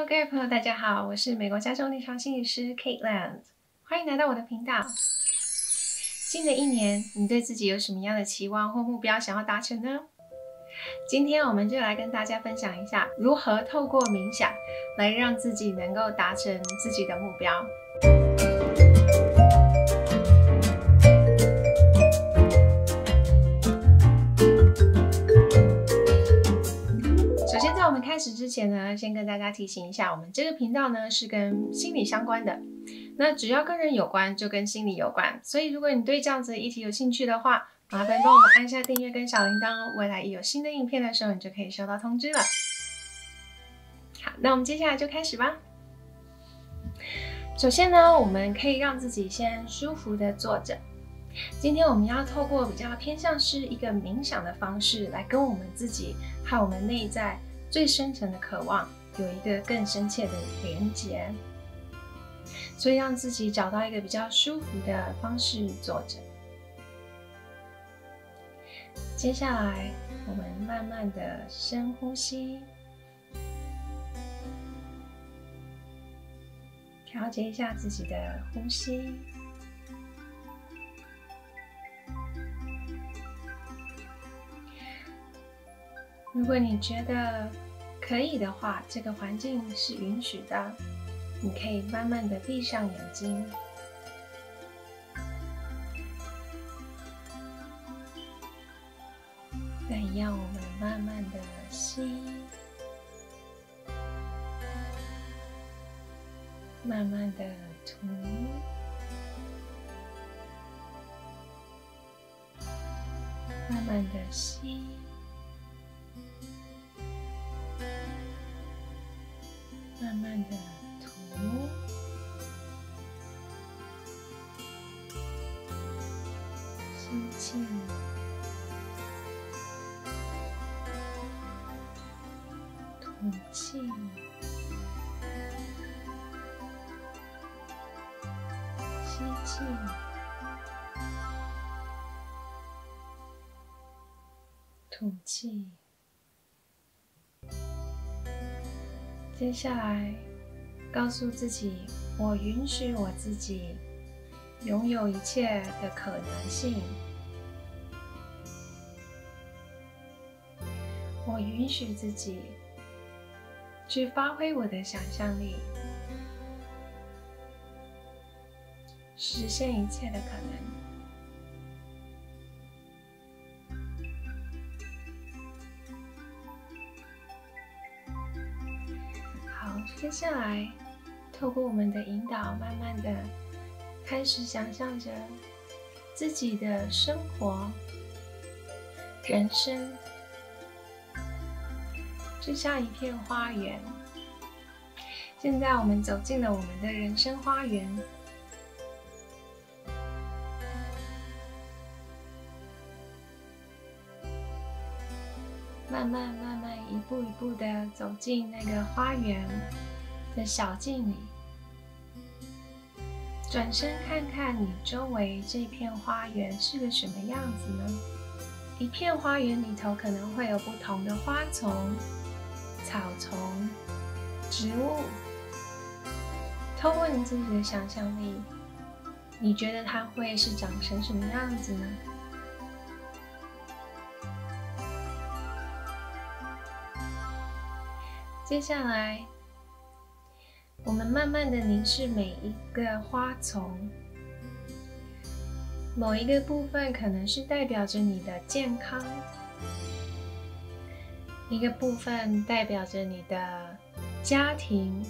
Hello， 各位朋友，大家好，我是美国加州临床心理师 Kate Land， 欢迎来到我的频道。新的一年，你对自己有什么样的期望或目标想要达成呢？今天我们就来跟大家分享一下，如何透过冥想来让自己能够达成自己的目标。首先，在我们开始之前呢，先跟大家提醒一下，我们这个频道呢是跟心理相关的。那只要跟人有关，就跟心理有关。所以，如果你对这样子的议题有兴趣的话，麻烦帮我们按下订阅跟小铃铛，未来一有新的影片的时候，你就可以收到通知了。好，那我们接下来就开始吧。首先呢，我们可以让自己先舒服的坐着。今天我们要透过比较偏向是一个冥想的方式，来跟我们自己和我们内在最深层的渴望有一个更深切的连结。所以让自己找到一个比较舒服的方式坐着。接下来，我们慢慢的深呼吸，调节一下自己的呼吸。如果你觉得可以的话，这个环境是允许的，你可以慢慢的闭上眼睛。那一样，我们慢慢的吸，慢慢的吐，慢慢的吸，慢慢的吐，吸气，吐气，吸气，吐气。接下来，告诉自己，我允许我自己拥有一切的可能性。我允许自己去发挥我的想象力，实现一切的可能。好，接下来透过我们的引导，慢慢的开始想象着自己的生活、人生，就像一片花园。现在我们走进了我们的人生花园，慢慢一步一步的走进那个花园的小径里，转身看看你周围这片花园是个什么样子呢？一片花园里头可能会有不同的花丛、草丛、植物。透过你自己的想象力，你觉得它会是长成什么样子呢？接下来，我们慢慢的凝视每一个花丛，某一个部分可能是代表着你的健康，一个部分代表着你的家庭，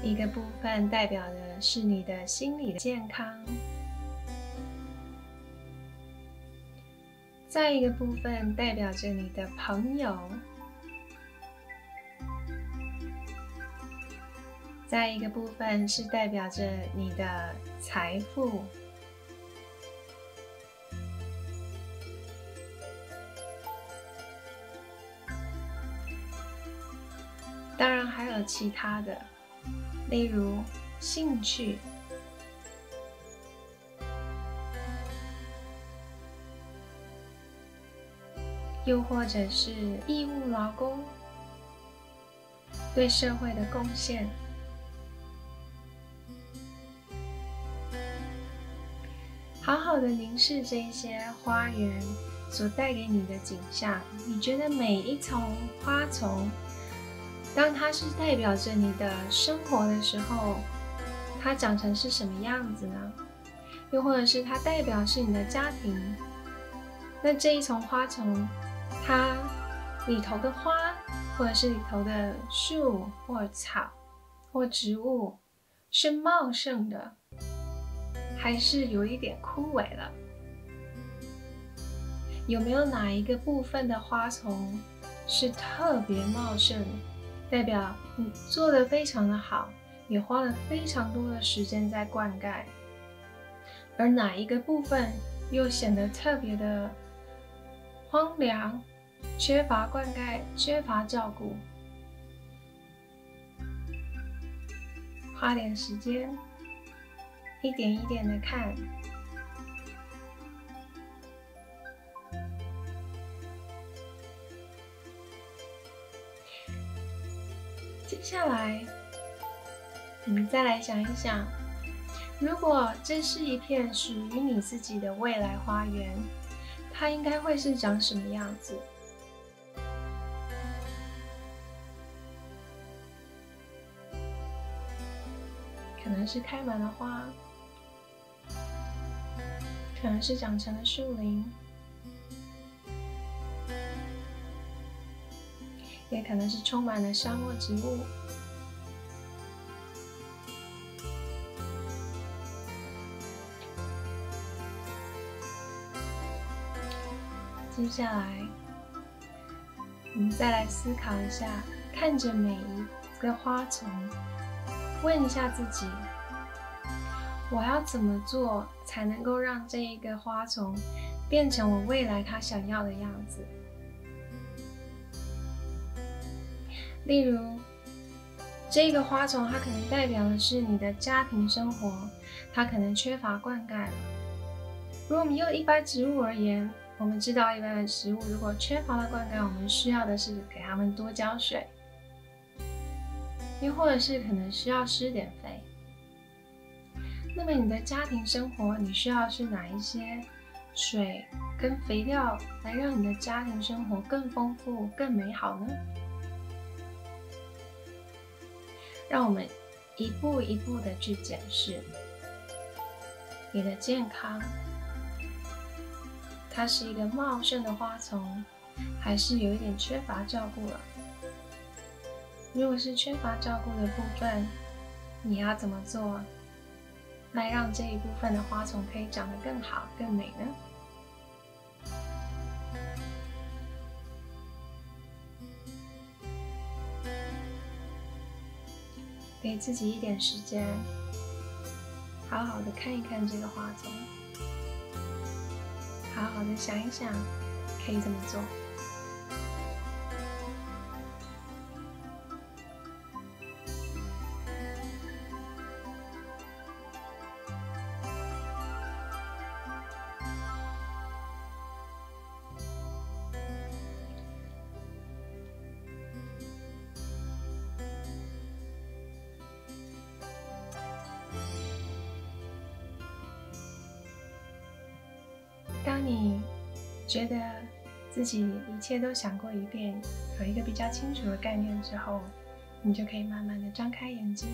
一个部分代表的是你的心理的健康，再一个部分代表着你的朋友，再一个部分是代表着你的财富，当然还有其他的，例如兴趣、又或者是义务劳工，对社会的贡献。好好的凝视这一些花园所带给你的景象，你觉得每一丛花丛，当它是代表着你的生活的时候，它长成是什么样子呢？又或者是它代表是你的家庭，那这一丛花丛，它里头的花，或者是里头的树或草或植物，是茂盛的，还是有一点枯萎了？有没有哪一个部分的花丛是特别茂盛，代表你做得非常的好，也花了非常多的时间在灌溉？而哪一个部分又显得特别的荒凉，缺乏灌溉，缺乏照顾？花点时间，一点一点的看。接下来，我们再来想一想，如果这是一片属于你自己的未来花园，它应该会是长什么样子？可能是开满了花，可能是长成了树林，也可能是充满了沙漠植物。接下来，我们再来思考一下，看着每一个花丛，问一下自己：我要怎么做才能够让这一个花丛变成我未来它想要的样子？例如，这个花丛它可能代表的是你的家庭生活，它可能缺乏灌溉了。如果我们用一般植物而言，我们知道一般的植物如果缺乏了灌溉，我们需要的是给它们多浇水，又或者是可能需要施点肥。那么你的家庭生活，你需要的是哪一些水跟肥料来让你的家庭生活更丰富、更美好呢？让我们一步一步的去检视你的健康，它是一个茂盛的花丛，还是有一点缺乏照顾了？如果是缺乏照顾的部分，你要怎么做来让这一部分的花丛可以长得更好、更美呢？给自己一点时间，好好的看一看这个花丛，好好的想一想，可以怎么做。当你觉得自己一切都想过一遍，有一个比较清楚的概念之后，你就可以慢慢的张开眼睛，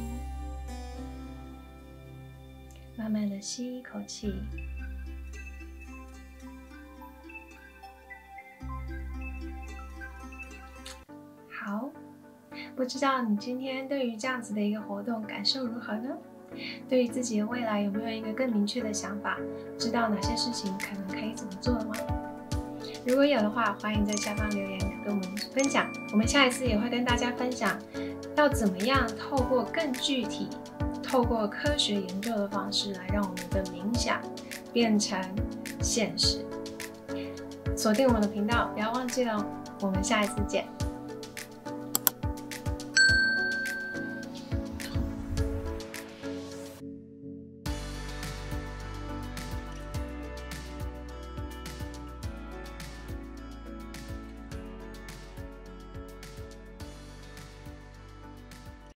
慢慢的吸一口气。好，不知道你今天对于这样子的一个活动感受如何呢？对于自己的未来有没有一个更明确的想法？知道哪些事情可能可以怎么做了吗？如果有的话，欢迎在下方留言跟我们分享。我们下一次也会跟大家分享，要怎么样透过更具体、透过科学研究的方式来让我们的冥想变成现实。锁定我们的频道，不要忘记了，我们下一次见。